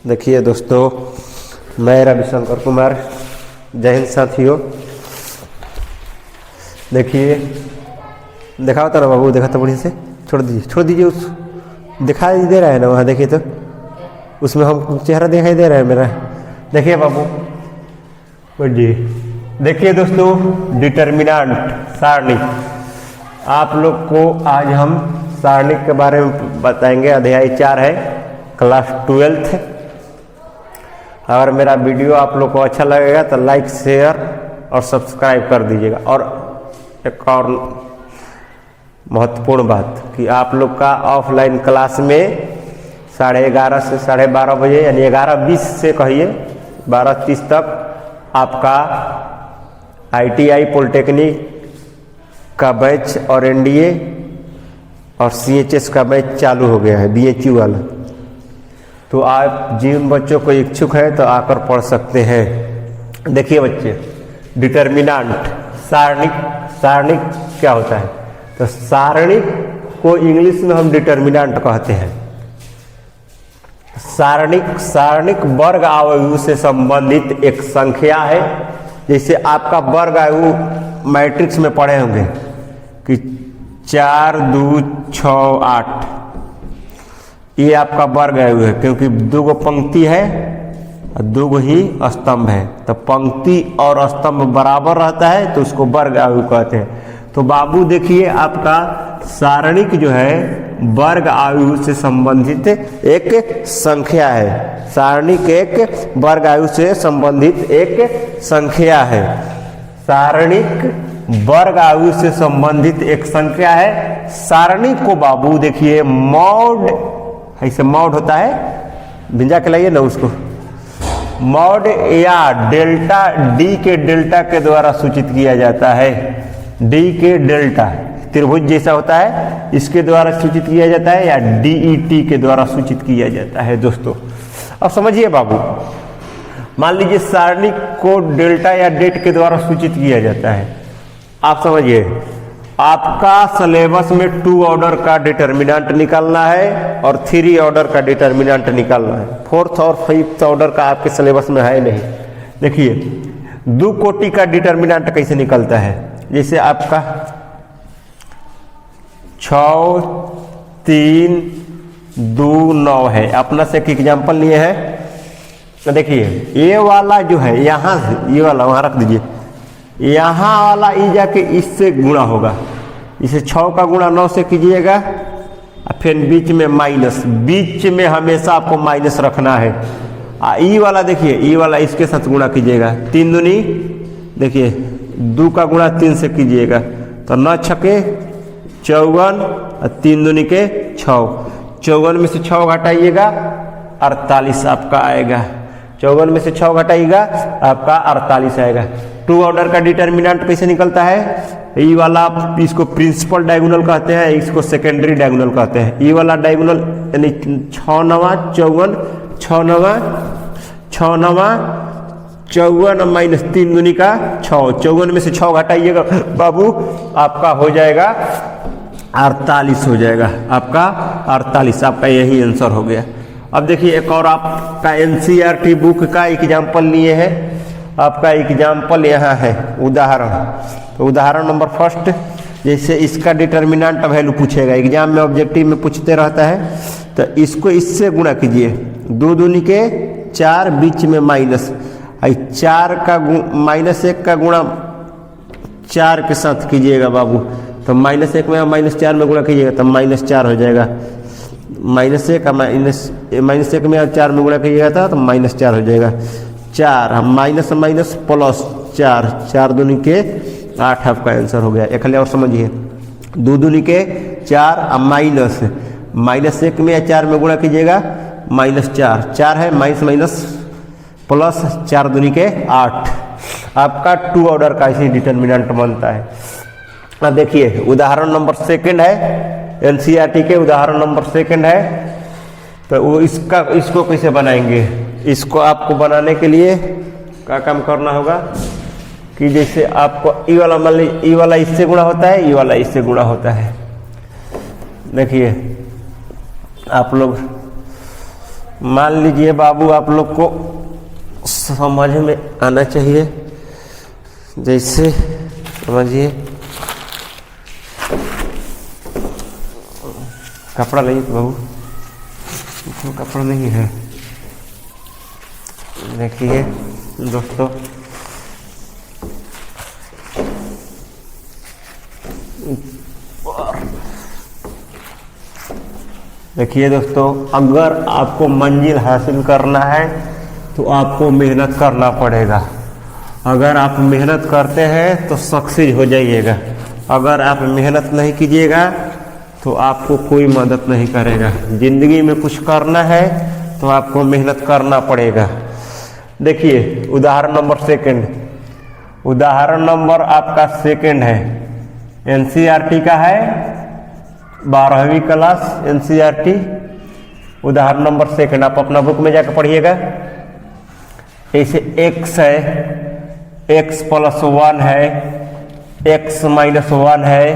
देखिए दोस्तों, मैं रविशंकर कुमार। जय हिंद साथियों। देखिए, दिखाओ तो ना बाबू, देखा तो बढ़िया से। छोड़ दीजिए उस दिखाई दे रहा है ना वहाँ, देखिए तो उसमें हम चेहरा दिखाई दे रहा है मेरा। देखिए बाबू जी, देखिए दोस्तों, डिटर्मिनेंट सारणी। आप लोग को आज हम सारणी के बारे में बताएंगे। अध्याय 4 है, क्लास 12th। अगर मेरा वीडियो आप लोग को अच्छा लगेगा तो लाइक, शेयर और सब्सक्राइब कर दीजिएगा। और एक और महत्वपूर्ण बात कि आप लोग का ऑफलाइन क्लास में 11:30 से 12:30 बजे, यानी 11:20 से कहिए 12:30 तक आपका ITI पॉलिटेक्निक का बैच और NDA और CHS का बैच चालू हो गया है, BHU वाला। तो आप जिन बच्चों को इच्छुक है तो आकर पढ़ सकते हैं। देखिए बच्चे, डिटर्मिनेंट सारणिक क्या होता है? तो सारणिक को इंग्लिश में हम डिटर्मिनेंट कहते हैं। सारणिक वर्ग आयु से संबंधित एक संख्या है। जैसे आपका वर्ग आयु मैट्रिक्स में पढ़े होंगे कि 4, 2, 6, 8, ये आपका वर्ग आयु है, क्योंकि 2 पंक्ति है और 2 ही स्तंभ है। तो पंक्ति और स्तंभ बराबर रहता है तो उसको वर्ग आयु कहते हैं। तो बाबू देखिए, आपका सारणिक जो है वर्ग आयु से संबंधित एक संख्या है। सारणिक एक वर्ग आयु से संबंधित एक संख्या है। सारणिक वर्ग आयु से संबंधित एक संख्या है। सारणी को बाबू देखिए, मॉड, ऐसे मॉड होता है, भिंजा के लाइए ना उसको, मॉड या डेल्टा, डी के डेल्टा के द्वारा सूचित किया जाता है। डी के डेल्टा त्रिभुज जैसा होता है, इसके द्वारा सूचित किया जाता है, या DET के द्वारा सूचित किया जाता है। दोस्तों अब समझिए बाबू, मान लीजिए सारणी को डेल्टा या डेट के द्वारा सूचित किया जाता है। आप समझिए, आपका सिलेबस में 2 ऑर्डर का डिटर्मिनेंट निकालना है और 3 ऑर्डर का डिटर्मिनेंट निकालना है। 4th और 5th ऑर्डर का आपके सिलेबस में है नहीं। देखिए, 2 कोटि का डिटर्मिनेंट कैसे निकलता है? जैसे आपका 6, 3, 2, 9 है। अपना से एक एग्जाम्पल लिए है। तो देखिए, ये वाला जो है यहाँ से, ये वाला वहाँ रख दीजिए, यहाँ वाला ई जाके इससे गुणा होगा। इसे 6 का गुणा 9 से कीजिएगा, फिर बीच में माइनस, बीच में हमेशा आपको माइनस रखना है। ई वाला देखिए, ई वाला इसके साथ गुणा कीजिएगा। 3 दूनी, देखिए 2 का गुणा 3 से कीजिएगा तो 9 छके 54 और 3 दूनी के 6। 54 में से 6 घटाइएगा 48 आपका आएगा। 54 में से 6 घटाइएगा आपका 48 आएगा। 2 ऑर्डर का डिटर्मिनेंट कैसे निकलता है? ई वाला इसको प्रिंसिपल डायगोनल कहते हैं, इसको सेकेंडरी डायगोनल कहते हैं। ई वाला डायगोनल यानी 6 9 54, 6 9 54 माइनस 3 दूनी का 6। 54 में से 6 घटाइएगा बाबू, आपका हो जाएगा 48 हो जाएगा। आपका 48, आपका यही आंसर हो गया। अब देखिए, एक और आपका NCERT बुक का एग्जाम्पल लिए है। आपका एग्जाम्पल यहाँ है, उदाहरण। तो उदाहरण नंबर 1, जैसे इसका डिटर्मिनेंट वैल्यू पूछेगा, एग्जाम में ऑब्जेक्टिव में पूछते रहता है। तो इसको इससे गुणा कीजिए, 2 दूनी के 4, बीच में माइनस, 4 का -1 का गुणा 4 के साथ कीजिएगा बाबू। तो -1 में -4 में गुणा कीजिएगा तो -4 हो जाएगा। -1 में 4 में गुणा कीजिएगा तो -4 हो जाएगा। 4 हम माइनस प्लस 4, 4 दूनी के 8 आपका आंसर हो गया। एक खाली और समझिए, 2 दूनी के 4 और -1 में 4 में गुणा कीजिएगा -4, 4 है माइनस प्लस 4 दूनी के 8। आपका 2 ऑर्डर का इसी डिटर्मिनेंट बनता है। अब देखिए, उदाहरण नंबर 2 है, NCERT के उदाहरण नंबर 2 है। तो वो इसको कैसे बनाएंगे? इसको आपको बनाने के लिए क्या काम करना होगा कि जैसे आपको ई वाला, मान लीजिए ई वाला इससे गुणा होता है, ई वाला इससे गुणा होता है। देखिए आप लोग मान लीजिए बाबू आप लोग को समझ में आना चाहिए, जैसे समझिए कपड़ा नहीं बाबू, कपड़ा नहीं है। देखिए दोस्तों, देखिए दोस्तों, अगर आपको मंजिल हासिल करना है तो आपको मेहनत करना पड़ेगा। अगर आप मेहनत करते हैं तो सक्सेस हो जाइएगा। अगर आप मेहनत नहीं कीजिएगा तो आपको कोई मदद नहीं करेगा। जिंदगी में कुछ करना है तो आपको मेहनत करना पड़ेगा। देखिए उदाहरण नंबर सेकंड, उदाहरण नंबर आपका सेकंड है, एनसीईआरटी का है, 12वीं क्लास एनसीईआरटी। उदाहरण नंबर सेकंड आप अपना बुक में जाकर पढ़िएगा। ऐसे x है, x + 1 है, x - 1 है,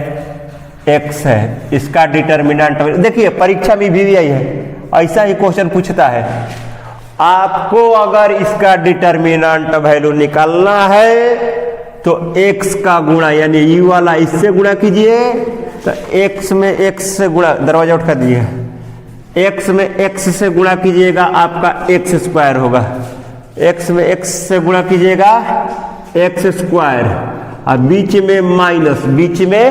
x है, इसका डिटर्मिनेंट। देखिए परीक्षा में भी आई है, ऐसा ही क्वेश्चन पूछता है। आपको अगर इसका डिटर्मिनेंट वैल्यू निकालना है तो x का गुणा यानी u वाला इससे गुणा कीजिए, तो x में x से गुणा, दरवाजा उठा दिए, x में x से गुणा कीजिएगा आपका x² होगा। x में x से गुणा कीजिएगा x², और बीच में माइनस, बीच में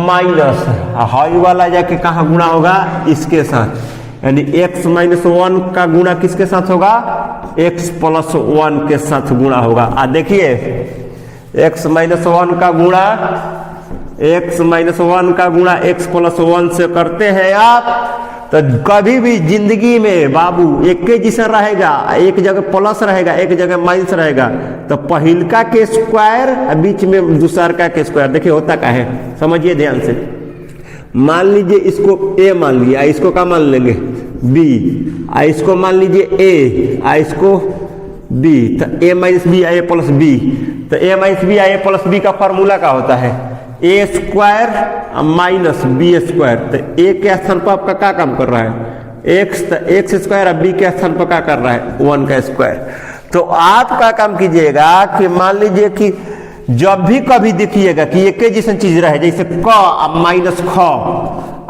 माइनस, हाई वाला जाके कहाँ गुणा होगा, इसके साथ, यानी x - 1 का गुणा किसके साथ होगा, x + 1 के साथ गुणा होगा। देखिए x - 1 का गुणा, x - 1 का गुणा x + 1 से करते हैं आप, तो कभी भी जिंदगी में बाबू एक के जैसा रहेगा, एक जगह प्लस रहेगा, एक जगह माइनस रहेगा। तो पहिलका के स्क्वायर, बीच में दूसरका के स्क्वायर। देखिए होता क्या है, समझिए ध्यान से। मान लीजिए इसको a मान लिया, इसको क्या मान लेंगे b, इसको मान लीजिए a, इसको b, तो a - b a + b। तो a - b a + b का फॉर्मूला क्या होता है, a² - b²। तो a के स्थान पर आपका क्या काम कर रहा है, x, तो x² और b के स्थान पर क्या कर रहा है, 1 का स्क्वायर। तो आप क्या काम कीजिएगा कि मान लीजिए कि जब भी कभी देखिएगा कि एक जैसा चीज रहे, जैसे क -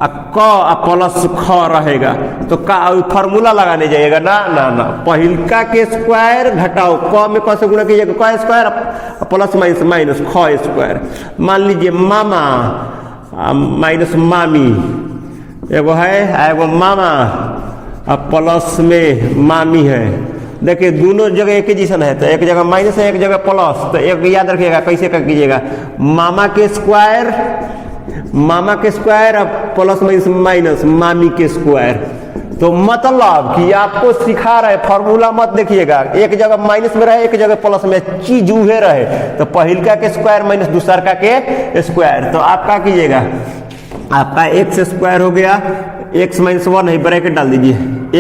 ख, क + ख रहेगा, तो का फॉर्मूला लगाने जाइएगा ना ना ना, पहिलका के स्क्वायर घटाओ, क में क से गुणा कीजिएगा, क² + - ख²। मान लीजिए मामा - मामी, एगो है, एगो मामा प्लस में मामी है। देखिए दोनों जगह एक ही जैसा है, तो एक जगह माइनस है, एक जगह प्लस। तो एक याद रखिएगा कैसे कर कीजिएगा, मामा के स्क्वायर अब प्लस माइनस मामी के स्क्वायर। तो मतलब कि आपको सिखा रहे, फॉर्मूला मत देखिएगा, एक जगह माइनस में रहे, एक जगह प्लस में, चीज उहे रहे। तो पहिलका के स्क्वायर माइनस दूसरका के स्क्वायर। तो आप क्या कीजिएगा, आपका x² हो गया, x - 1 है, ब्रैकेट डाल दीजिए,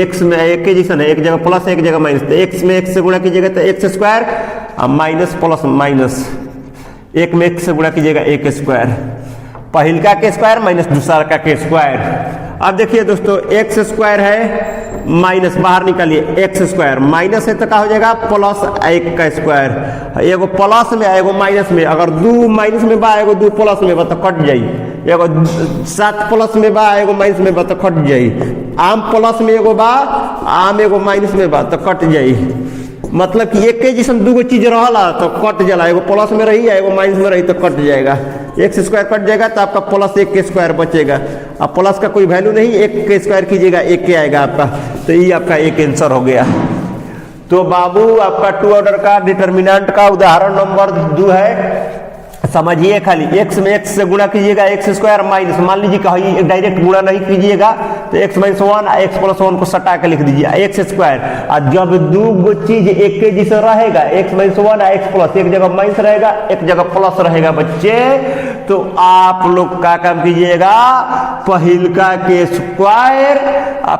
x में एक के जैसा है, एक जगह प्लस है, एक जगह माइनस। तो x में x से गुणा कीजिएगा तो x² माइनस प्लस माइनस, एक में x से गुणा कीजिएगा x², पहिलका के स्क्वायर माइनस दूसरा के स्क्वायर। अब देखिए दोस्तों x² है, माइनस बाहर निकालिए, x² माइनस है तो क्या हो जाएगा, +1 का स्क्वायर। एगो प्लस में एगो माइनस में, अगर 2 माइनस में बा एगो 2 प्लस में बा तो कट जाई, एगो 7 प्लस में बा एगो माइनस में बा तो कट जाई, आम प्लस में एगो बा आम एगो माइनस में बा तो कट जाई। मतलब कि एक के जैसन दूगो चीज रहला तो कट जाला, एगो प्लस में रही एगो माइनस में रही तो कट जाएगा, x² कट जाएगा तो आपका +1 के स्क्वायर बचेगा। अब प्लस का कोई वैल्यू नहीं, 1 के स्क्वायर कीजिएगा 1 के आएगा आपका। तो ये आपका एक आंसर हो गया। तो बाबू आपका 2 ऑर्डर का डिटर्मिनेंट का उदाहरण नंबर 2 है, समझिए खाली। x में x से गुणा कीजिएगा x² माइनस, मान लीजिए कहीं डायरेक्ट गुणा नहीं कीजिएगा तो x - 1 x + 1 को सटा के लिख दीजिए x²। और जब दो चीज एक के जैसा रहेगा, x - 1 x+, एक जगह माइनस रहेगा एक जगह प्लस रहेगा बच्चे, तो आप लोग क्या काम कीजिएगा, पहिलका के स्क्वायर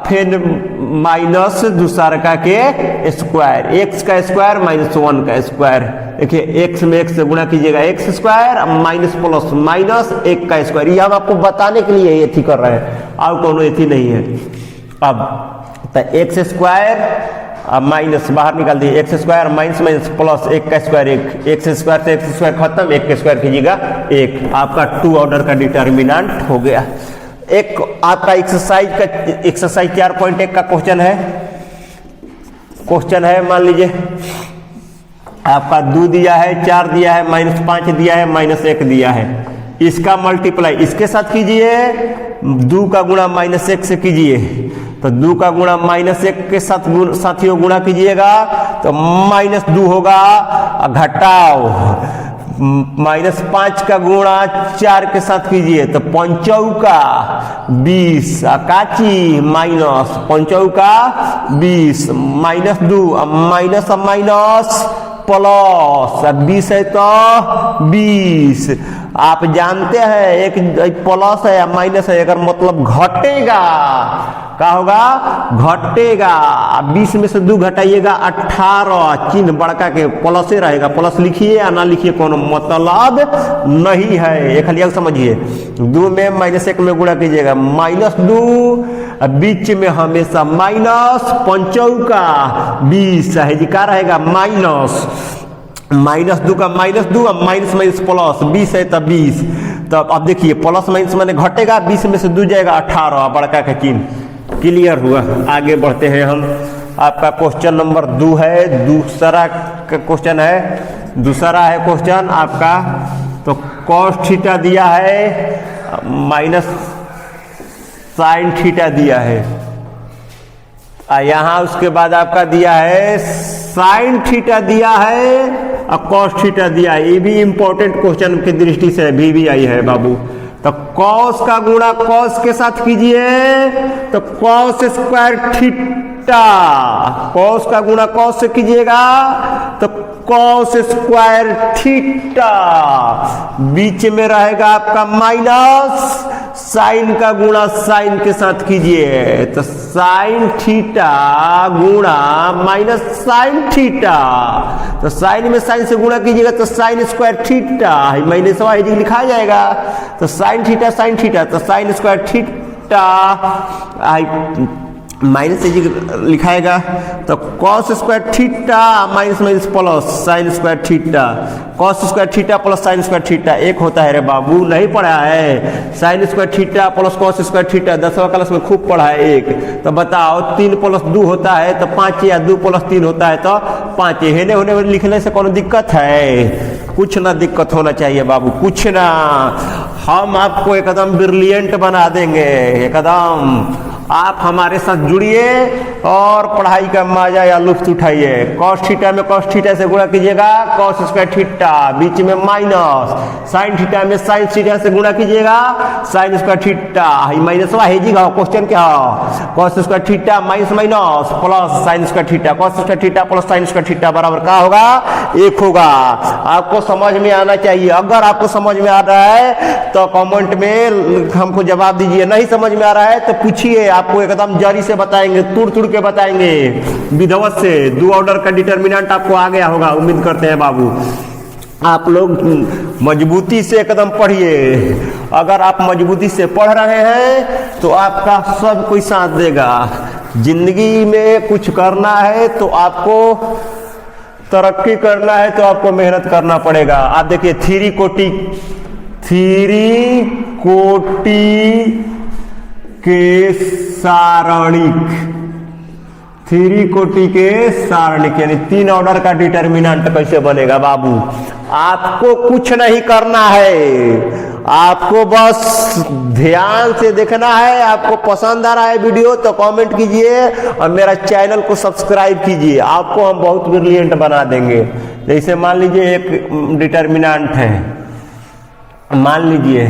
फिर माइनस दूसरका के स्क्वायर, x का स्क्वायर माइनस 1 का स्क्वायर। देखिए x में x से गुणा कीजिएगा x² माइनस प्लस माइनस 1 का स्क्वायर। ये हम आपको बताने के लिए एथी कर रहे हैं, और कोनो एथी नहीं है। अब तो एक्स स्क्वायर माइनस बाहर निकाल दिए, x square minus minus plus एक का स्क्वायर एक, एक्स स्क्वायर से एक्स स्क्वायर खत्म, एक का स्क्वायर कीजिएगा एक, आपका 2 ऑर्डर का डिटर्मिनेंट हो गया। एक आपका एक्सरसाइज 4.1 का क्वेश्चन है, मान लीजिए आपका 2 दिया है, 4 दिया है, -5 दिया है, -1 दिया है, इसका मल्टीप्लाई इसके साथ कीजिए, 2 का गुणा -1 से कीजिए, तो 2 का गुणा -1 के साथ साथियों गुणा कीजिएगा तो -2 होगा, घटाओ -5 का गुणा 4 के साथ कीजिए तो 5 का 20, काची माइनस 5 का 20, -2 माइनस प्लस 20 है तो 20। आप जानते हैं एक प्लस है या माइनस है, अगर मतलब घटेगा क्या होगा, घटेगा। 20 में से 2 घटाइएगा 18, चिन्ह बड़का के प्लस ही रहेगा, प्लस लिखिए या ना लिखिए कोनो मतलब नहीं है, एक खाली समझिए। 2 में -1 में गुणा कीजिएगा -2, बीच में हमेशा माइनस, 5 का 20 है जी, क्या रहेगा -2 का -2 अब माइनस प्लस 20 है तब 20, तब अब देखिए प्लस माइनस मैंने घटेगा, 20 में से 2 जाएगा 18, बड़का का चिन्ह क्लियर हुआ। आगे बढ़ते हैं हम, आपका क्वेश्चन नंबर 2 है, दूसरा क्वेश्चन है, दूसरा है क्वेश्चन आपका, तो कॉस थीटा दिया है माइनस साइन थीटा दिया है, यहाँ उसके बाद आपका दिया है साइन थीटा दिया है और कॉस थीटा दिया है। ये भी इंपॉर्टेंट क्वेश्चन की दृष्टि से भी आई है बाबू। तो कॉस का गुणा कॉस के साथ कीजिए तो कॉस स्क्वायर थीटा, कॉस का गुणा कॉस से कीजिएगा तो कॉस स्क्वायर थीटा, बीच में रहेगा आपका माइनस, साइन का गुणा साइन के साथ कीजिए तो साइन थीटा गुणा माइनस साइन थीटा, तो साइन में साइन से गुणा कीजिएगा तो sine square theta, minus y लिखा जाएगा तो साइन थीटा तो साइन स्क्वायर थीटा माइनस लिखाएगा तो cos square theta minus plus sine square theta, cos square theta plus sine square theta एक होता है रे बाबू, नहीं पढ़ा है? Sine square theta plus cos square theta 10वां क्लास में खूब पढ़ा है एक। तो बताओ 3 + 2 होता है तो 5 या 2 + 3 होता है तो 5। हेने होने में लिखने से कोनो दिक्कत है? कुछ ना दिक्कत होना चाहिए बाबू, कुछ ना। हम आपको एकदम ब्रिलियंट बना देंगे एकदम। आप हमारे साथ जुड़िए और पढ़ाई का मजा या लुत्फ उठाइए। कॉस थीटा में कॉस थीटा से गुणा कीजिएगा कॉस स्क्वायर थीटा, बीच में माइनस, साइन थीटा में साइन थीटा से गुणा कीजिएगा साइन स्क्वायर थीटा, माइनस वा हेजिएगा। क्वेश्चन क्या है? Cos square theta minus minus plus sine square theta, cos square theta plus sine square theta बराबर क्या होगा? 1 होगा। आपको समझ में आना चाहिए। अगर आपको समझ में आ रहा है तो कमेंट में हमको जवाब दीजिए, नहीं समझ में आ रहा है तो पूछिए, आपको एकदम जरी से बताएंगे, तुड़ के बताएंगे विधिवत से। 2 ऑर्डर का डिटर्मिनेंट आपको आ गया होगा, उम्मीद करते हैं बाबू। आप लोग मजबूती से एकदम पढ़िए। अगर आप मजबूती से पढ़ रहे हैं तो आपका सब कोई साथ देगा। जिंदगी में कुछ करना है तो आपको तरक्की करना है तो आपको मेहनत करना पड़ेगा। आप देखिए थ्री कोटि के सारणिक यानी 3 ऑर्डर का डिटर्मिनेंट कैसे बनेगा बाबू? आपको कुछ नहीं करना है, आपको बस ध्यान से देखना है। आपको पसंद आ रहा है वीडियो तो कमेंट कीजिए और मेरा चैनल को सब्सक्राइब कीजिए। आपको हम बहुत ब्रिलियंट बना देंगे। जैसे मान लीजिए एक डिटर्मिनेंट है, मान लीजिए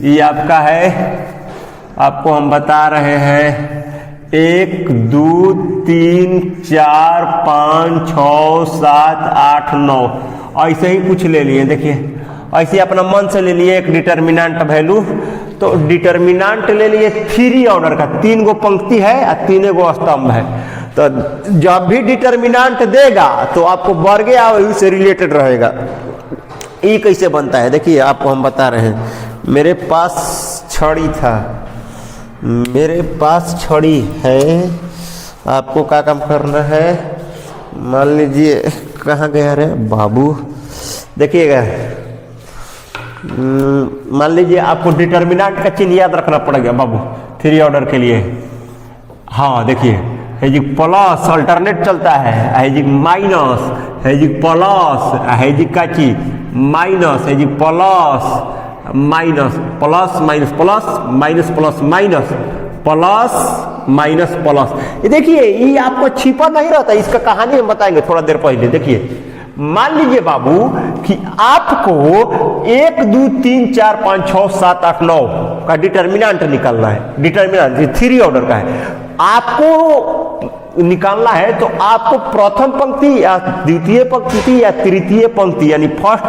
ये आपका है, आपको हम बता रहे हैं 1 2 3 4 5 6 7 8 9 ऐसे ही कुछ ले लिए। देखिए ऐसे अपना मन से ले लिए एक डिटर्मिनेंट वैल्यू। तो डिटर्मिनेंट ले लिए 3 ऑर्डर का, 3 गो पंक्ति है और 3 गो स्तंभ है। तो जब भी डिटर्मिनेंट देगा तो आपको वर्ग या वही से रिलेटेड रहेगा। ये कैसे बनता है देखिए, आपको हम बता रहे हैं। मेरे पास छड़ी था, मेरे पास छड़ी है आपको क्या काम करना है, मान लीजिए कहाँ गया रे बाबू, देखिएगा मान लीजिए आपको डिटर्मिनेंट का चिन्ह याद रखना पड़ेगा बाबू 3 ऑर्डर के लिए। हाँ देखिए है जी प्लस अल्टरनेट चलता है जी माइनस, है जी प्लस, है जी काची माइनस, है जी plus minus, plus minus plus minus plus minus plus minus plus. ये देखिए ये आपको छिपा नहीं रहता, इसका कहानी हम बताएंगे थोड़ा देर पहले। देखिए मान लीजिए बाबू कि आपको 1 2 3 4 5 6 7 8 9 का डिटर्मिनेंट निकालना है। डिटर्मिनेंट 3 ऑर्डर का है, आपको निकालना है तो आपको प्रथम पंक्ति या द्वितीय पंक्ति या तृतीय पंक्ति यानी first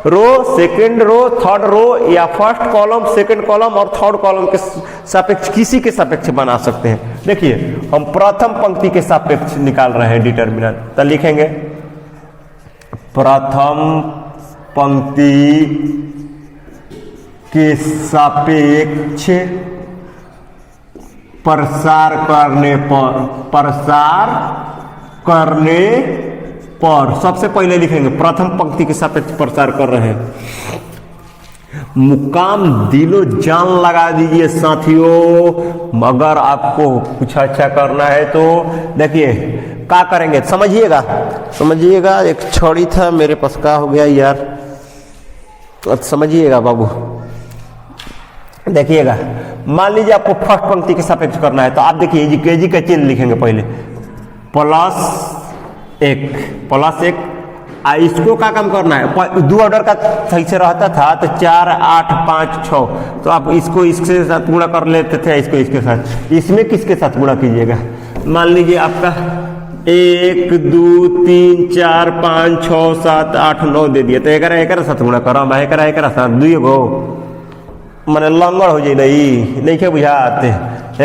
row, second row, third row या फर्स्ट कॉलम, सेकंड कॉलम और थर्ड कॉलम के सापेक्ष किसी के सापेक्ष बना सकते हैं। देखिए हम प्रथम पंक्ति के सापेक्ष निकाल रहे हैं डिटर्मिनेंट, तो लिखेंगे प्रथम पंक्ति के सापेक्ष प्रसार करने पर सबसे पहले लिखेंगे प्रथम पंक्ति के सापेक्ष प्रसार कर रहे हैं। मुकाम दिलो जान लगा दीजिए साथियों, अगर आपको कुछ अच्छा करना है तो देखिए क्या करेंगे, समझिएगा समझिएगा। एक छड़ी था मेरे पास, का हो गया यार, तो समझिएगा बाबू। देखिएगा मान लीजिए आपको फर्स्ट पंक्ति के सापेक्ष करना है तो आप देखिए जी केजी का चिन्ह लिखेंगे पहले प्लस एक इसको क्या काम करना है, 2 ऑर्डर का सही से रहता था तो 4 8 5 6 तो आप इसको इसके साथ गुणा कर लेते थे, इसको इसके साथ, इसमें किसके साथ गुणा कीजिएगा। मान लीजिए आपका 1 2 3 4 5 6 7 8 9 दे दिया तो एक साथ गुणा करो, एक साथ 2 गो मैंने लंगड़ हो जाए नहीं क्या बुझाते,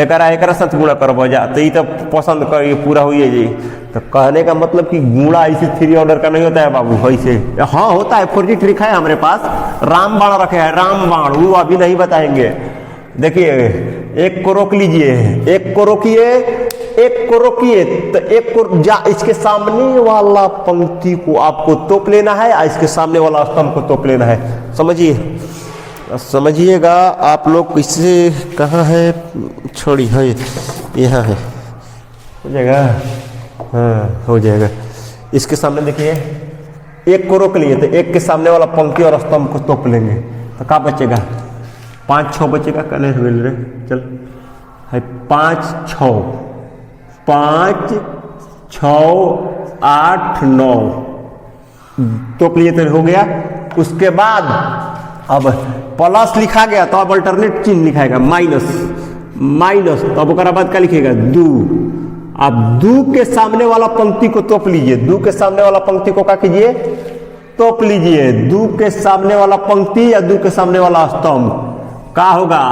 एक साथ गुणा कर बजा तो ये तो पसंद कर पूरा हुई जी। तो कहने का मतलब कि गुणा ऐसे 3 ऑर्डर का नहीं होता है बाबू, ऐसे हाँ होता है। 4G ट्रिक है हमारे पास, रामबाण रखे हैं, रामबाण वो अभी नहीं बताएंगे। देखिए 1 को रोक लीजिए, 1 को रोकिए, 1 को रोकिए तो 1 को इसके सामने वाला पंक्ति को आपको तोप लेना है, इसके सामने वाला स्तंभ को तोप लेना है। समझिए समझिएगा आप लोग। इससे कहाँ है छोड़ी है, यहाँ है, हो जाएगा, हाँ हो जाएगा। इसके सामने देखिए 1 को रोक लिए तो 1 के सामने वाला पंक्ति और स्तंभ को तोप लेंगे तो क्या बचेगा, 5 6 बचेगा। कहने मिल रहे चल है 5 6 8 9 तोप लिए तो हो गया। उसके बाद अब प्लस लिखा गया तो अब अल्टरनेट चिन्ह लिखाएगा माइनस तो अब उसके बाद क्या लिखेगा 2। अब 2 के सामने वाला पंक्ति को तोप लीजिए, 2 के सामने वाला पंक्ति को क्या कीजिए, तोप लीजिए। 2 के सामने वाला पंक्ति या 2 के सामने वाला स्तंभ क्या होगा,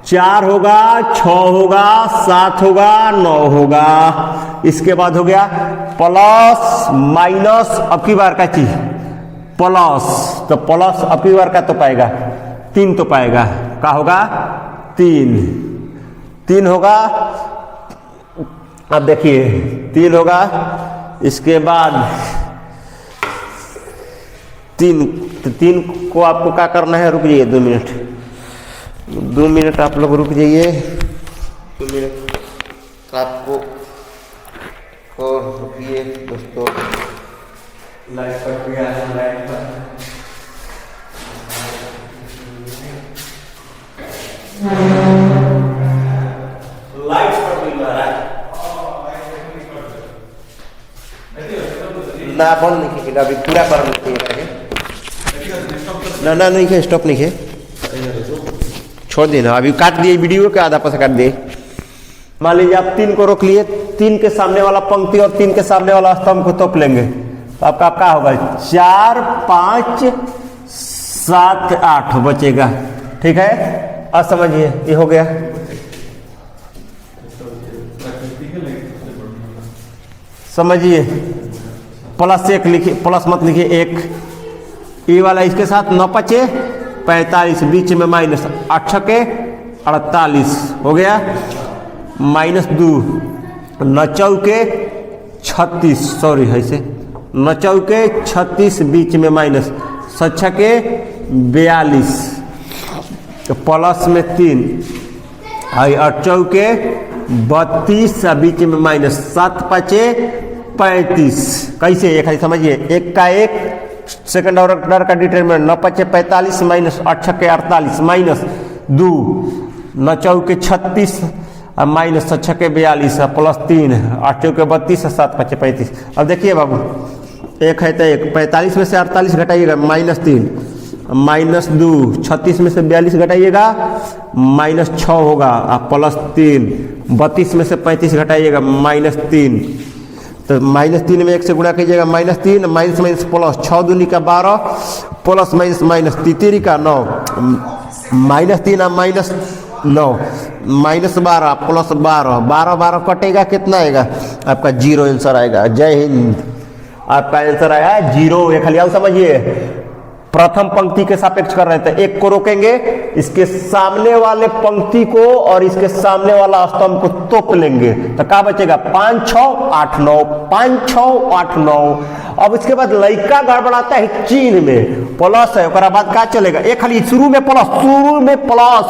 4 होगा, 6 होगा, 7 होगा, 9 होगा। इसके बाद हो गया प्लस माइनस, अब की बार का चीज प्लस, तो प्लस अब की बार का तो पाएगा 3 तो पाएगा, क्या होगा 3 होगा। अब देखिए 3 होगा, इसके बाद 3 को आपको क्या करना है, रुक जाइए 2 मिनट आप लोग रुक जाइए 2 मिनट आपको रुकिए दोस्तों। लाइट कट गया है, लाइट ना बंद नहीं किया अभी, पूरा कर ना नहीं है, स्टॉप नहीं है, छोड़ देना अभी, काट दिए वीडियो के आधा पैसा काट दिए। मान लीजिए आप 3 को रोक लिए, 3 के सामने वाला पंक्ति और 3 के सामने वाला स्तंभ को तोप लेंगे तो आपका क्या होगा 4 5 7 8 बचेगा। ठीक है, अब समझिए ये हो गया। समझिए +1 लिखिए, प्लस मत लिखिए 1, ये वाला इसके साथ 9 5 45, बीच में माइनस 8 के 48 हो गया, -2 9 चौके 36, सॉरी ऐसे 9 चौके 36 बीच में माइनस 7 छके 42 तो प्लस में 3 और चौके 32 बीच में माइनस 7 5 35। कैसे ये खाली समझिए, एक का एक सेकंड ऑर्डर का डिटरमिनेंट 9 5 45 माइनस 8 6 48 माइनस 2 9 चौके 36 और माइनस 6 6 42 प्लस 3 8 चौके 32 7 5 35। अब देखिए बाबू, एक है तो एक 45 में से 48 घटाइएगा माइनस 3 माइनस 2 36 में से 42 घटाइएगा माइनस 6 होगा और प्लस 3 32 में से 35 घटाइएगा माइनस 3 तो माइनस 3 में 1 से गुणा कीजिएगा माइनस 3 माइनस माइनस प्लस 6 दूनी का 12 प्लस माइनस माइनस 3 का 9 माइनस 3 और माइनस 9 माइनस 12 प्लस 12 12 12 कटेगा कितना आएगा आपका 0 आंसर आएगा। जय हिंद। आपका आंसर आया 0। ये खाली आओ समझिए, प्रथम पंक्ति के सापेक्ष कर रहे थे, एक को रोकेंगे, इसके सामने वाले पंक्ति को और इसके सामने वाला स्तंभ को तोप लेंगे तो क्या बचेगा 5 6 8 9 5 6 8 9। अब इसके बाद लइका गड़बड़ाता है चिन्ह में, प्लस है ओकरा बाद क्या चलेगा, एक खाली शुरू में प्लस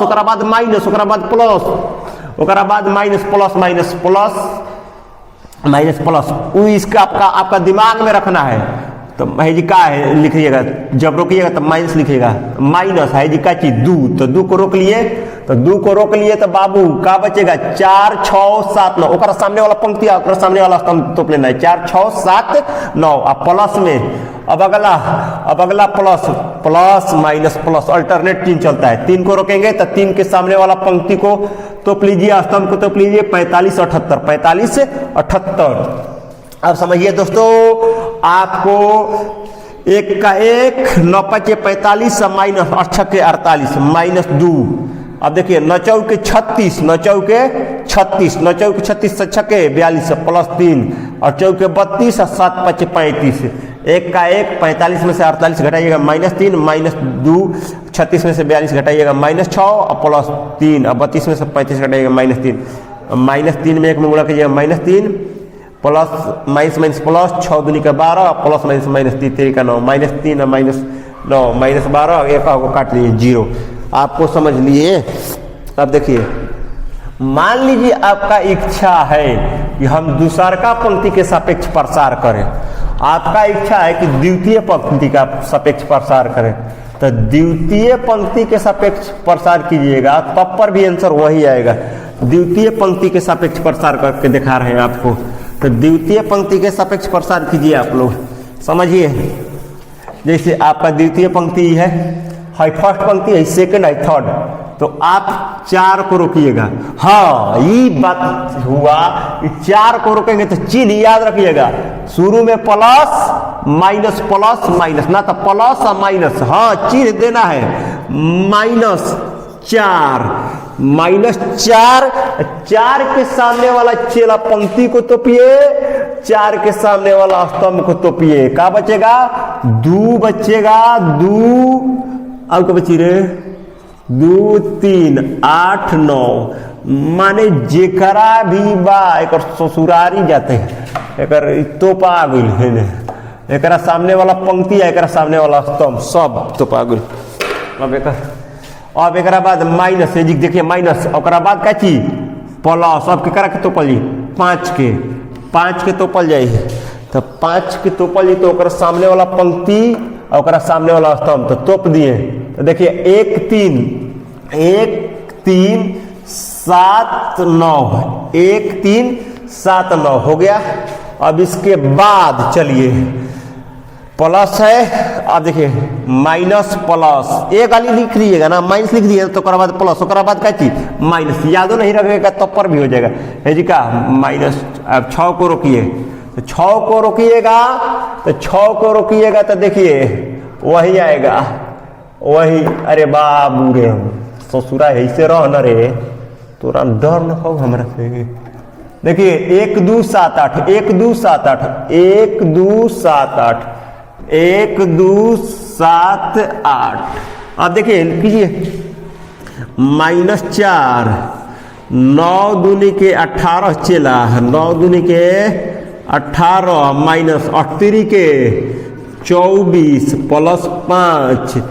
ओकरा बाद माइनस ओकरा बाद प्लस ओकरा बाद minus plus minus plus minus plus. वो इसका आपका दिमाग में रखना है। तो है जी का है लिखिएगा, जब रोकिएगा तब माइनस लिखिएगा, माइनस है जी का चीज 2 तो 2 को रोक लिए तो बाबू का बचेगा 4 6 7 9 ओकरा सामने वाला पंक्ति ओकरा सामने वाला स्तंभ तोप लेना है 4 6 7 9 अब प्लस में अब अगला प्लस माइनस प्लस अल्टरनेट चिन्ह चलता है। 3 को रोकेंगे तो 3 के सामने वाला पंक्ति को तोप लीजिए, स्तंभ को तोप लीजिए 45 78। अब समझिए दोस्तों, आपको एक का एक 9 5 45 माइनस 8 6 48 माइनस 2। अब देखिए 9 चौके 36 9 चौके 36 9 चौके 36 6 6 42 प्लस 3 और चौके 32 और 7 5 35। एक का एक 45 में से 48 घटाइएगा माइनस 3 माइनस 2 36 में से 42 घटाइएगा माइनस 6 और प्लस 3 और 32 में से 35 घटाइएगा माइनस 3 माइनस 3 में 1 में गुणा कीजिएगा minus 3 plus minus minus plus 6 दूनी का 12 प्लस माइनस माइनस 3 का 9 माइनस 3 और माइनस 9 माइनस 12 एक को काट लिए 0। आपको समझ लिए। अब देखिए, मान लीजिए आपका इच्छा है कि हम दूसरका पंक्ति के सापेक्ष प्रसार करें, आपका इच्छा है कि द्वितीय पंक्ति का सापेक्ष प्रसार करें तो द्वितीय पंक्ति के सापेक्ष प्रसार कीजिएगा, तब पर भी आंसर वही आएगा। द्वितीय पंक्ति के सापेक्ष प्रसार करके दिखा रहे हैं आपको, तो द्वितीय पंक्ति के सापेक्ष प्रसार कीजिए आप लोग। समझिए, जैसे आपका द्वितीय पंक्ति है फर्स्ट पंक्ति है, सेकंड है, थर्ड, तो आप 4 को रोकिएगा। हाँ, ये बात हुआ, 4 को रोकेंगे तो चिन्ह याद रखिएगा, शुरू में प्लस माइनस ना तो प्लस और माइनस, हाँ चिन्ह देना है माइनस 4 4 के सामने वाला चेला पंक्ति को तोपिए, 4 के सामने वाला स्तंभ को तोपिए, क्या बचेगा 2 बचेगा 2 अब क्या बची रे 2 3 8 9 माने जेकरा भी बा एक ससुरारी जाते एक तोपा गइल है, एक सामने वाला पंक्ति है, एक सामने वाला स्तंभ सब तोपा गइल। अब एक बाद माइनस है जी, देखिए माइनस ओकरा बाद क्या चीज प्लस, अब केकरा के तोपल जी 5 के तोपल जाए, तो 5 के तोपल जी तो ओकरा सामने वाला पंक्ति और सामने वाला स्तंभ तो तोप दिए। तो देखिए 1 3 7 9 1 3 7 9 हो गया। अब इसके बाद चलिए प्लस है, अब देखिए माइनस प्लस एक गाली लिख लीजिएगा ना, माइनस लिख दिए तो बाद प्लस, बाद क्या चीज माइनस, यादों नहीं रखेगा तो पर भी हो जाएगा है जी का माइनस। अब 6 को रोकिए, तो 6 को रोकिएगा तो देखिए वही आएगा वही। अरे बाबू रे ससुरा ऐसे रह न रे, तोरा डर न हो हमरा से। देखिए 1 2 7 8 1 2 7 8 1 2 7 8 1 2 7 8। अब देखिए कीजिए -4 9 दूनी के 18 चला, 9 दूनी के 18 माइनस 38 के 24 प्लस 5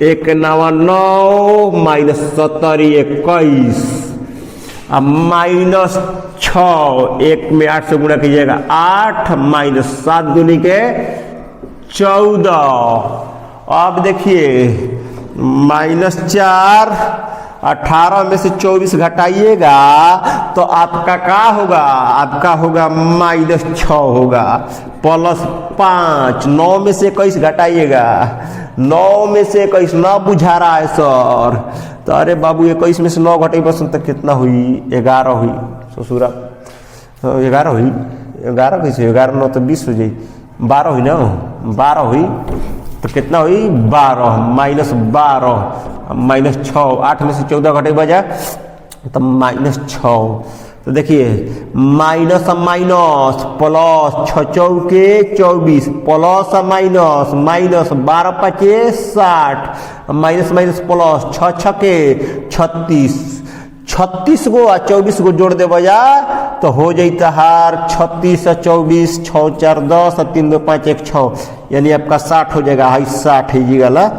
एक नवा 9 माइनस 70 21 अब माइनस 6 1 में 8 से गुणा कीजिएगा 8 माइनस 7 दूनी के 14। अब देखिए माइनस 4 18 में से 24 घटाइएगा तो आपका क्या होगा, आपका होगा माइनस 6 होगा प्लस 5 9 में से 21 घटाइएगा 9 में से 21 ना बुझा रहा है सर, तो अरे बाबू 21 में से 9 घटाई बस तक कितना हुई 11 हुई ससुरा 11 हुई 11 कैसे 11 9 तो 20 हो जाई 12 हुई ना 12 हुई तो कितना हुई 12 माइनस 12 माइनस 6 8 में से 14 घटे बजा तो माइनस 6। तो देखिए माइनस माइनस प्लस 6 चौके 24 प्लस माइनस माइनस 12 पचे 60 माइनस माइनस प्लस 6 छके 36 36 गो और 24 गो जोड़ दे बजा तो हो जाता हार 36 और 24 6 4 10 और 3 2 5 1 6 यानी आपका 60 हो जाएगा। हाई 60 है जी गला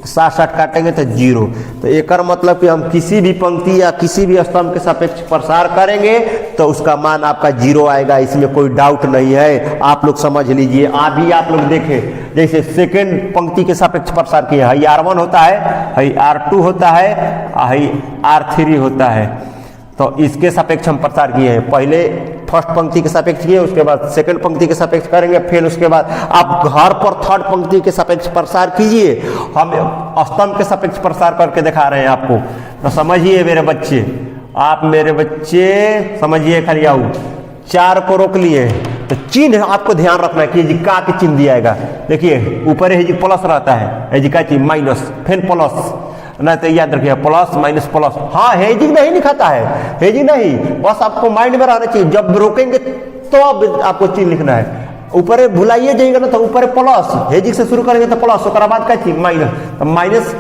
60 काटेंगे तो 0। तो एक मतलब कि हम किसी भी पंक्ति या किसी भी स्तंभ के सापेक्ष प्रसार करेंगे तो उसका मान आपका 0 आएगा, इसमें कोई डाउट नहीं है, आप लोग समझ लीजिए। अभी आप लोग देखें जैसे सेकंड पंक्ति के सापेक्ष प्रसार किए हई R1 होता है, हई R2 होता है, हई R3 होता है, तो इसके सापेक्ष हम प्रसार किए हैं। पहले फर्स्ट पंक्ति के सापेक्ष किए, उसके बाद सेकंड पंक्ति के सापेक्ष करेंगे, फिर उसके बाद आप घर पर थर्ड पंक्ति के सापेक्ष प्रसार कीजिए। हम स्तंभ के सापेक्ष प्रसार करके दिखा रहे हैं आपको, तो समझिए मेरे बच्चे, आप मेरे बच्चे समझिए। खाली आओ 4 को रोक लिए तो चिन्ह आपको ध्यान रखना है कि जी का के चिन्ह दिया जाएगा। देखिए ऊपर है जी प्लस रहता है, जी का चीज माइनस फिर प्लस ना, तो याद रखिए प्लस माइनस प्लस। हाँ हेजिंग नहीं लिखाता है, हेजिंग नहीं, बस आपको माइंड में रहना चाहिए। जब रोकेंगे तो अब आपको चिन्ह लिखना है। ऊपर भुलाइए जाएगा ना तो ऊपर प्लस, हेजिंग से शुरू करेंगे तो प्लस, उसके बाद क्या चीज माइनस, तो माइनस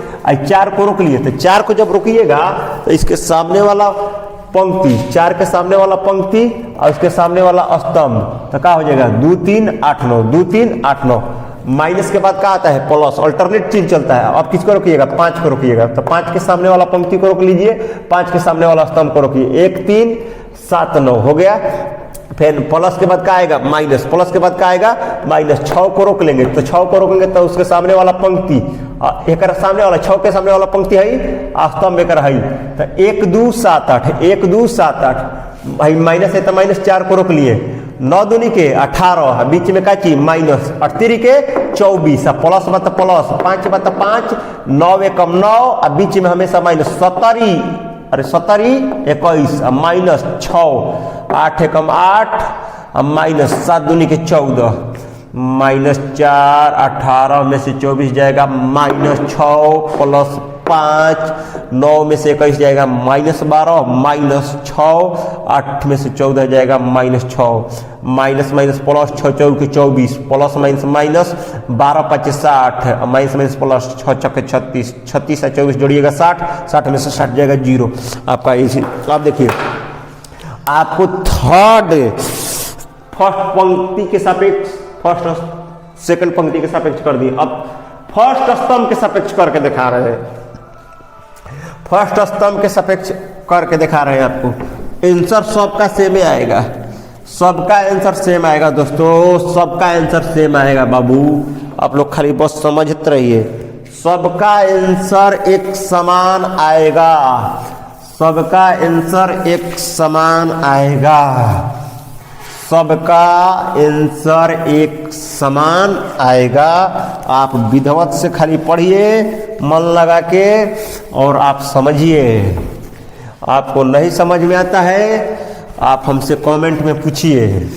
4 को रोक लिए। तो 4 को जब रोकिएगा तो इसके सामने वाला पंक्ति, 4 के सामने वाला पंक्ति और उसके सामने वाला स्तंभ, तो क्या हो जाएगा 2 3 8 9 2 3 8 9। माइनस के बाद क्या आता है प्लस, अल्टरनेट चिन्ह चलता है। अब किसको रोकिएगा 5 को रोकिएगा, तो 5 के सामने वाला पंक्ति को रोक लीजिए, 5 के सामने वाला स्तंभ को रोकिए। 1 3 7 9 हो गया। फिर प्लस के बाद क्या आएगा माइनस, प्लस के बाद क्या आएगा माइनस। 6 को रोक लेंगे, तो 6 को रोकेंगे तो उसके सामने वाला पंक्ति एक सामने वाला 6 के सामने वाला पंक्ति है स्तंभ एक है, तो 1 2 7 8 1 2 7 8 भाई माइनस है तो माइनस 4 को रोक लिए। 9 दूनी के 18 बीच में क्या चीज माइनस, 38 के 24 प्लस बता प्लस 5 बता 5 9 एकम 9 और बीच में हमेशा माइनस 70 अरे 70 21 माइनस 6 8 एकम 8 माइनस 7 दूनी के 14 माइनस 4 18 में से 24 जाएगा माइनस 6 प्लस 5 9 में से 21 जाएगा माइनस 12 माइनस 6 8 में से 14 जाएगा माइनस 6 माइनस माइनस प्लस 6 चौके 24 plus minus minus 12 25 60 minus minus plus 6 चौके 36 36 से 24 जोड़िएगा 60 60 में से 60 जाएगा 0 आपका इसी। आप देखिए आपको थर्ड फर्स्ट पंक्ति के सापेक्ष फर्स्ट सेकंड पंक्ति के सापेक्ष कर दिए। अब फर्स्ट स्तंभ के सापेक्ष करके दिखा रहे हैं, फर्स्ट स्तंभ के सापेक्ष करके दिखा रहे हैं आपको। आंसर सबका सेम आएगा, सबका आंसर सेम आएगा दोस्तों, सबका आंसर सेम आएगा बाबू, आप लोग खाली बस समझते रहिए। सबका आंसर एक समान आएगा, सबका आंसर एक समान आएगा, सबका आंसर एक समान आएगा। आप विधिवत से खाली पढ़िए मन लगा के और आप समझिए। आपको नहीं समझ में आता है आप हमसे कमेंट में पूछिए।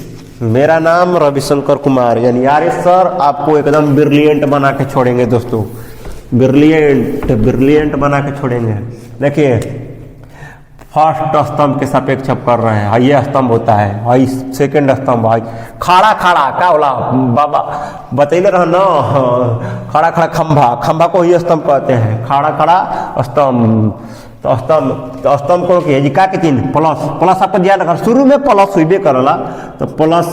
मेरा नाम रविशंकर कुमार यानी आर्य सर आपको एकदम ब्रिलियंट बना के छोड़ेंगे दोस्तों, ब्रिलियंट ब्रिलियंट बना के छोड़ेंगे। देखिए फर्स्ट स्तंभ के सापेक्ष अब कर रहे हैं, ये स्तंभ होता है, हाई सेकंड स्तंभ भाई खड़ा खड़ा क्या बोला बाबा बतैले रह ना, खड़ा खड़ा खंभा, खंभा को ही स्तंभ कहते हैं, खड़ा खड़ा स्तंभ। तो स्तंभ करो कि का के चिन्ह प्लस, प्लस आपको ध्यान रखना, शुरू में प्लस हुई करला तो प्लस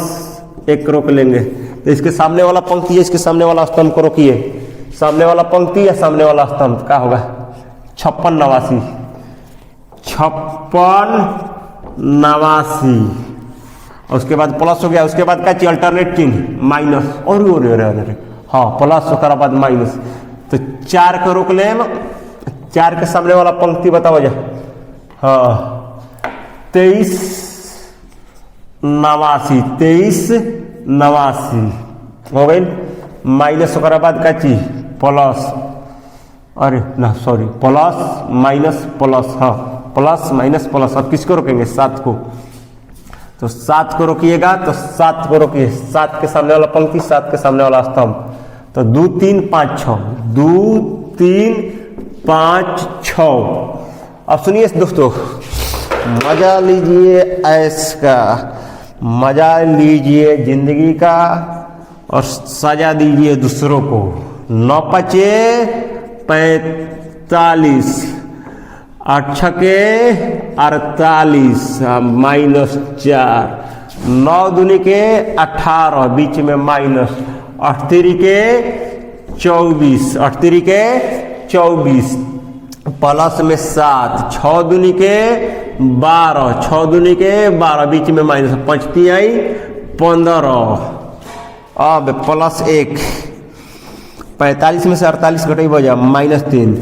एक रोक लेंगे। तो इसके सामने वाला पंक्ति है, इसके सामने वाला स्तंभ को रोकिए, सामने वाला पंक्ति या सामने वाला स्तंभ क्या होगा 56 89, 56 89। उसके बाद प्लस हो गया, उसके बाद क्या चाहिए अल्टरनेट चिन्ह माइनस और हाँ प्लस उसके बाद माइनस। तो 4 को रोक ले, 4 के सामने वाला पंक्ति बताओ जा, हाँ 23 89, 23 89 हो गई। माइनस उसके बाद क्या चीज प्लस, अरे ना सॉरी प्लस माइनस प्लस, हाँ प्लस माइनस प्लस। अब किसको रोकेंगे 7 को, तो 7 को रोकिएगा, तो 7 को रोकिए, 7 के सामने वाला पंक्ति 7 के सामने वाला स्तंभ, तो 2 3 5 6, 2 3 5 6। अब सुनिए दोस्तों, मजा लीजिए ऐश का, मजा लीजिए जिंदगी का और सजा दीजिए दूसरों को। 9 5 45, 8 6 48 -4, 9 दूनी के 18 बीच में माइनस, 8 3 के 24, 8 3 के 24 प्लस में 7, 6 दूनी के 12, 6 दूनी के 12 बीच में माइनस, 5 3 15, अब प्लस 1, 45 में से 48 घटे बजा -3,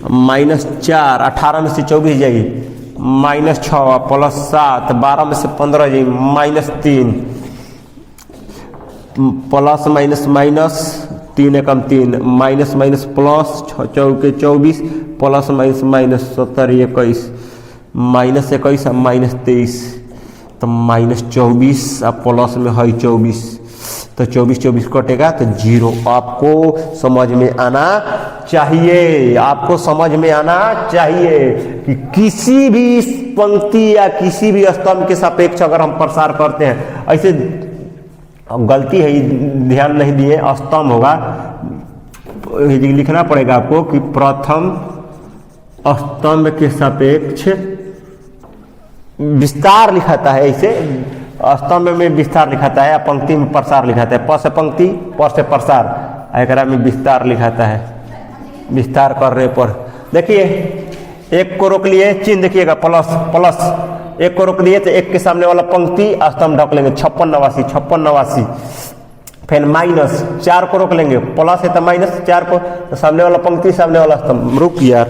-4, 18 में से 24 जाइए -6, प्लस 7, 12 में से 15 जाइए -3, प्लस माइनस माइनस 3 एकम 3, माइनस माइनस प्लस 6 चौके 24, प्लस माइनस माइनस 17 21, -21 -23, तो -24 अब प्लस में है 24, तो 24 कटेगा तो 0। आपको समझ में आना चाहिए, आपको समझ में आना चाहिए कि किसी भी पंक्ति या किसी भी स्तंभ के सापेक्ष अगर हम प्रसार करते हैं, ऐसे गलती है ध्यान नहीं दिए, स्तंभ होगा, लिखना पड़ेगा आपको कि प्रथम स्तंभ के सापेक्ष विस्तार लिखाता है, ऐसे स्तंभ में विस्तार लिखाता है, पंक्ति में प्रसार लिखाता है, प से पंक्ति प से प्रसार, एकरा में विस्तार लिखाता है। विस्तार करने पर देखिए 1 को रोक लिए, चिन्ह देखिएगा प्लस प्लस, 1 को रोक दिए तो 1 के सामने वाला पंक्ति स्तंभ ढक लेंगे 56 89, 56 89, फिर माइनस 4 को रोक लेंगे, प्लस है तो माइनस 4 को, तो सामने वाला पंक्ति सामने वाला स्तंभ, रुक यार,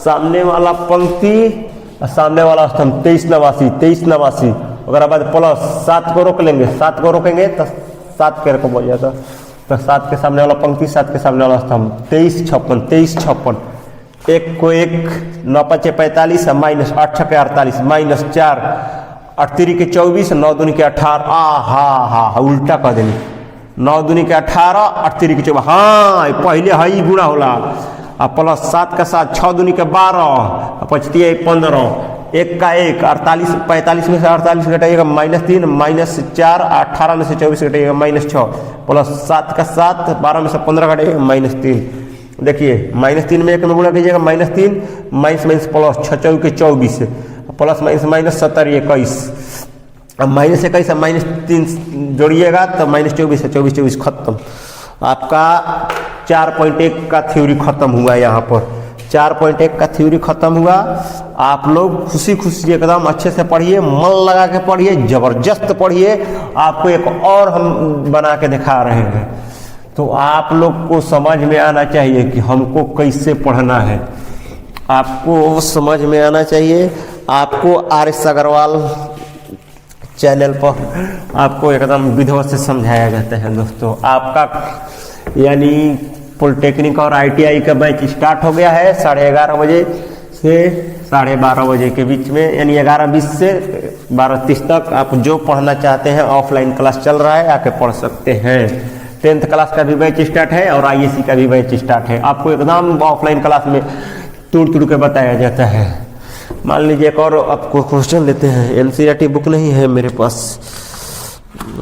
सामने वाला पंक्ति सामने वाला स्तंभ 23 89, 23 89, अगर बाद प्लस 7 को रोक लेंगे, 7 को रोकेंगे तो 7 के रकम हो जाता, तो 7 के सामने वाला पंक्ति 7 के सामने वाला स्तंभ 23 56, 23 56, 1 को 1, 9 5 45, माइनस 8 6 48, -4, 8 3 के 24, 9 दूनी के 18, हा उल्टा कर देंगे, 9 दूनी के 18, 8 3 के 24, हाँ पहले है गुणा होला, प्लस 7 का 7, 6 दूनी के 12, 5 3 15, 1 का 1, 48 45 में से 48 घटाइएगा -3, -4, 18 में से 24 घटाइएगा -6, प्लस 7 का 7, 12 में से 15 घटाइएगा -3। देखिए -3 में 1 में गुणा कीजिएगा -3, माइनस प्लस 6 4 के 24, प्लस माइनस 17 21, अब -21 -3 जोड़िएगा तो -24 है, 24 खत्म। आपका 4.1 का थ्योरी खत्म हुआ यहाँ पर, 4.1 का थ्योरी खत्म हुआ। आप लोग खुशी खुशी एकदम अच्छे से पढ़िए, मन लगा के पढ़िए, जबरदस्त पढ़िए। आपको एक और हम बना के दिखा रहे हैं, तो आप लोग को समझ में आना चाहिए कि हमको कैसे पढ़ना है, आपको समझ में आना चाहिए। आपको RS अग्रवाल चैनल पर आपको एकदम विधिवत से समझाया जाता है दोस्तों। आपका यानी पॉलिटेक्निक और ITI का बैच स्टार्ट हो गया है 11:30 बजे से 12:30 बजे के बीच में, यानी 11:20 से 12:30 तक। आप जो पढ़ना चाहते हैं ऑफलाइन क्लास चल रहा है, आके पढ़ सकते हैं। 10th क्लास का भी बैच स्टार्ट है और IAC का भी बैच स्टार्ट है। आपको एकदम ऑफलाइन क्लास में तोड़ के बताया जाता है। मान लीजिए एक और आपको क्वेश्चन लेते हैं। NCERT बुक नहीं है मेरे पास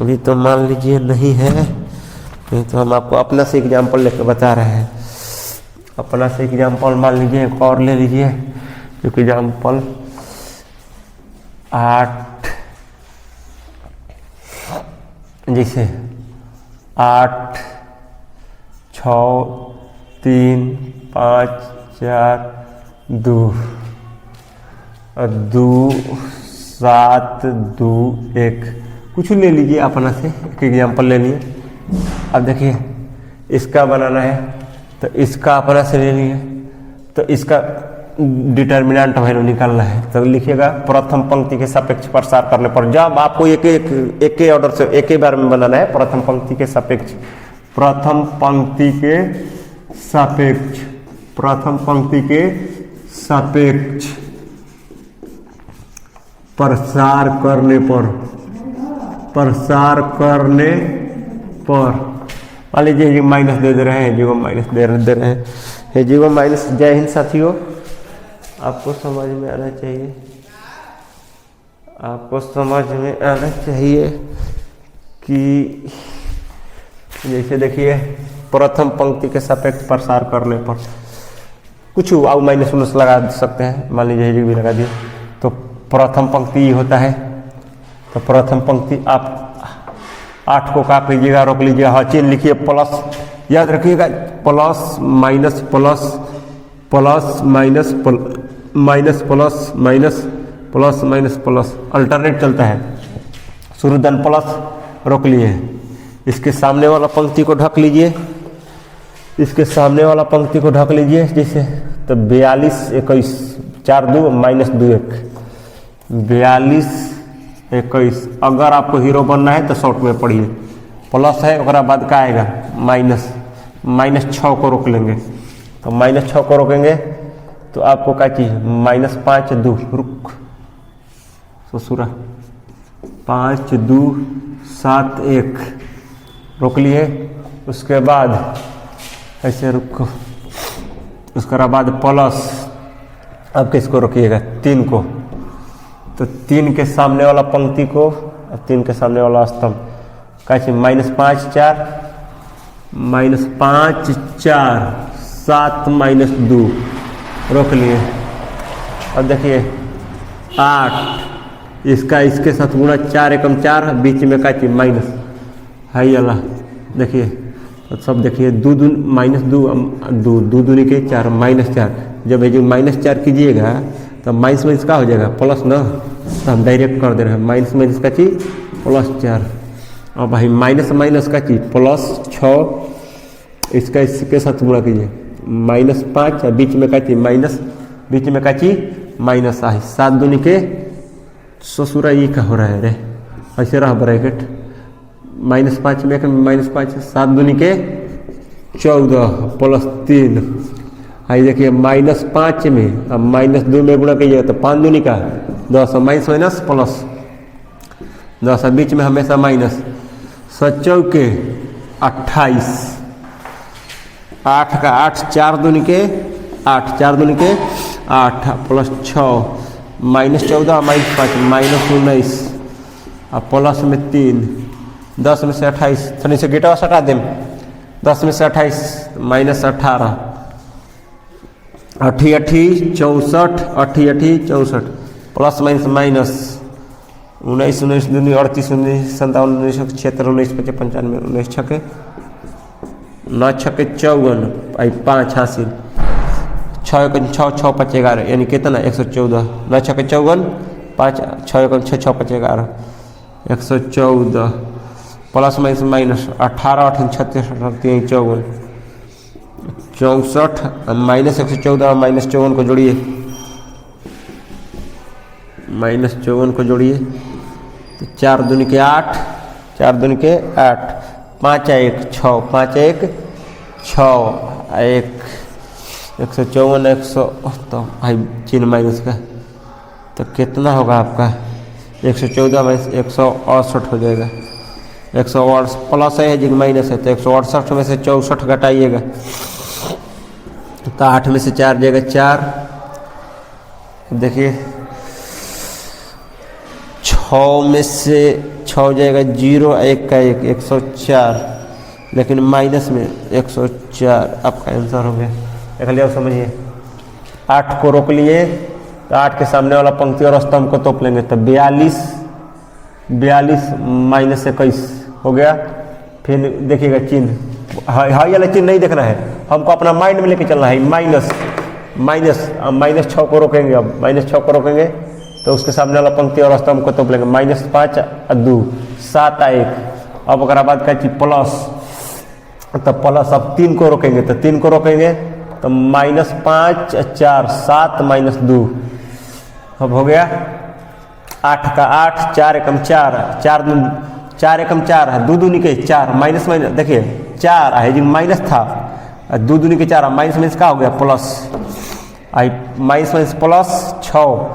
अभी, तो मान लीजिए नहीं है, नहीं तो हम आपको अपना से एग्जाम्पल लेकर बता रहे हैं। अपना से एग्जाम्पल मान लीजिए एक और ले लीजिए, एग्जाम्पल 8, जैसे 8, 6, 3, 5, 4, 2 और 2, 7, 2, 1 कुछ ले लीजिए अपना से, एक एग्जाम्पल ले लिए। अब देखिए इसका बनाना है तो इसका अपना से ले लिए, तो इसका डिटर्मिनेंट वैल्यू निकालना है। तो लिखिएगा प्रथम पंक्ति के सापेक्ष प्रसार करने पर, जब आपको एक ही ऑर्डर से एक ही बार में बनाना है, प्रथम पंक्ति के सापेक्ष, प्रथम पंक्ति के सापेक्ष, प्रथम पंक्ति के सापेक्ष प्रसार करने पर, प्रसार करने पर मान लीजिए माइनस दे रहे हैं, जीरो माइनस दे रहे हैं, जीरो माइनस। जय हिंद साथियों, आपको समझ में आना चाहिए, आपको समझ में आना चाहिए कि जैसे देखिए प्रथम पंक्ति के सापेक्ष प्रसार करने पर कुछ आओ माइनस उनस लगा सकते हैं, मान लीजिए भी लगा दिए। तो प्रथम पंक्ति होता है, तो प्रथम पंक्ति आप 8 को काट लीजिएगा, रोक लीजिएगा, हाँ चिन्ह लिखिए प्लस, याद रखिएगा plus minus plus plus minus minus plus minus plus minus plus alternate चलता है। शुरू धन प्लस, रोक लिए, इसके सामने वाला पंक्ति को ढक लीजिए, इसके सामने वाला पंक्ति को ढक लीजिए जैसे, तो 42, 21, 4, 2 माइनस 2, 1, 42, 21। अगर आपको हीरो बनना है तो शॉर्ट में पढ़िए, प्लस है और बाद का आएगा माइनस, -6 को रोक लेंगे, तो -6 को रोकेंगे तो आपको क्या चीज -5, 2 रुक ससुरा 5, 2, 7, 1 रोक लिए। उसके बाद ऐसे रुको, उसके बाद प्लस, अब किसको रोकिएगा 3 को, तो 3 के सामने वाला पंक्ति को, 3 के सामने वाला स्तंभ क्या चीज -5, 4 -5, 4 7 -2 रोक लिए। अब देखिए 8, इसका इसके साथ गुणा 4 एकम 4, बीच में क्या चीज माइनस, हाई अल्लाह देखिए, तो सब देखिए 2 2 -2 2 दूनी के 4 -4। जब ये जो -4 कीजिएगा तो माइनस माइनस का हो जाएगा प्लस ना, तो हम डायरेक्ट कर दे रहे हैं माइनस माइनस का चीज +4। और भाई माइनस माइनस का चीज +6, इसका इसके साथ गुणा कीजिए -5, बीच में का चीज माइनस, बीच में का चीज माइनस आहे, 7 दूनी के ससुरा ये का हो रहा है रे, ऐसे रहा ब्रैकेट -5 में -5, 7 दूनी के 14 +3, आई देखिए -5 में अब -2 में गुणा कीजिए तो 5 दूनी का 10, माइनस माइनस प्लस 10, बीच में हमेशा माइनस, 7 के 28, 8 का 8, 4 दूनी के 8, 4 दूनी के 8 +6 -14 -5 -19 और प्लस में 3, 10 में से 28, थोड़ी से गेटवा सटा दें, 10 में से 28 -18, 8 64, 8 64 प्लस माइनस माइनस 19 19 दूनी 38 19 57 19 76 19 55 95 19 छके 9 छके 54 आई 5 हासिल 6 6 6 5 11 यानी कितना 114, 9 छके 54 5 6 6 6 5 11 114 प्लस माइनस माइनस 18 8 36 38 54 -114 -54 को जोड़िए, -54 को जोड़िए तो 4 दूनी के 8, 4 दूनी के 8, 5 1 6, 5 1 6 1 154 100, तो भाई चिन्ह माइनस का तो कितना होगा आपका 114 माइनस 168 हो जाएगा, 168 प्लस है जी माइनस है तो 168 में से 64 घटाइएगा तो 8 में से 4 जाएगा 4, देखिए 6 में से 6 जाएगा 0, 1 का 1 104, लेकिन माइनस में 104 आपका आंसर हो गया। देख लिया समझिए, 8 को रोक लिए तो 8 के सामने वाला पंक्ति और स्तंभ को तोप लेंगे, तो 42 माइनस 21 हो गया। फिर देखिएगा चिन्ह, हाई वाला चिन्ह नहीं देखना है, हमको अपना माइंड में लेके चलना है। माइनस 6 को रोकेंगे, अब -6 को रोकेंगे तो उसके सामने वाला पंक्ति और स्तंभ को तोप लेंगे, -5 और 2 7 और 1। अब अगर बाद क्या चीज प्लस, तो प्लस अब 3 को रोकेंगे, तो 3 को रोकेंगे तो -5 और 4 7 -2। अब हो गया 8 का 8 4 एकम 4 4 एकम 4 है, 2 दूनी के 4 माइनस देखिए 4 है जी माइनस था, 2 दूनी के 4 माइनस का हो गया प्लस, आई माइनस प्लस 6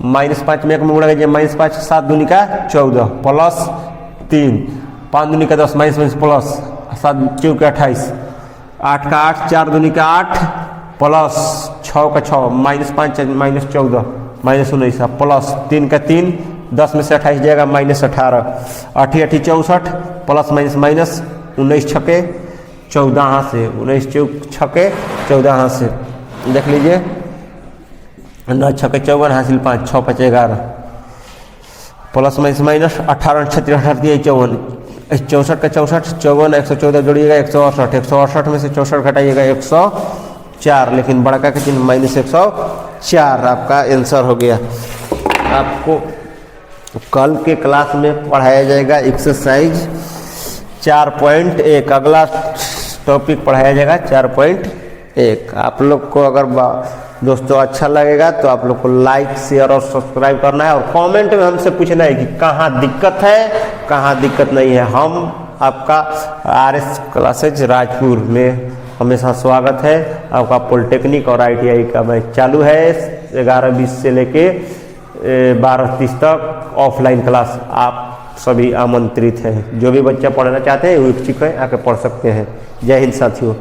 -5 में एक में उड़ा गया -5 7 दूनी का 14 प्लस 3 5 दूनी का 10 माइनस प्लस 7 4 का 28 8 का 8 4 दूनी का 8 प्लस 6 का 6 -5 -14 -19 प्लस 3 का 3 10 में से 28 जाएगा -18 8 8 64 प्लस माइनस 19 छके 14 से 19 छके 14 से देख लीजिए 9 छके 54 हासिल 5 6 5 11 प्लस माइनस 18 36 38 54 64 का 64 54 114 जोड़िएगा 168 में से 64 घटाइएगा 104, लेकिन बड़का का चिन्ह -104 आपका आंसर हो गया। आपको कल के क्लास में पढ़ाया जाएगा एक्सरसाइज 4.1, अगला टॉपिक पढ़ाया जाएगा 4.1। आप लोग को अगर दोस्तों अच्छा लगेगा तो आप लोग को लाइक शेयर और सब्सक्राइब करना है, और कमेंट में हमसे पूछना है कि कहाँ दिक्कत है कहाँ दिक्कत नहीं है। हम आपका RS क्लासेज राजपुर में हमेशा स्वागत है। आपका पॉलिटेक्निक और ITI का बैच चालू है, 11:20 से लेके 12:30 तक ऑफलाइन क्लास। आप सभी आमंत्रित हैं, जो भी बच्चा पढ़ना चाहते हैं वो इच्छुक है आके पढ़ सकते हैं। जय हिंद साथियों।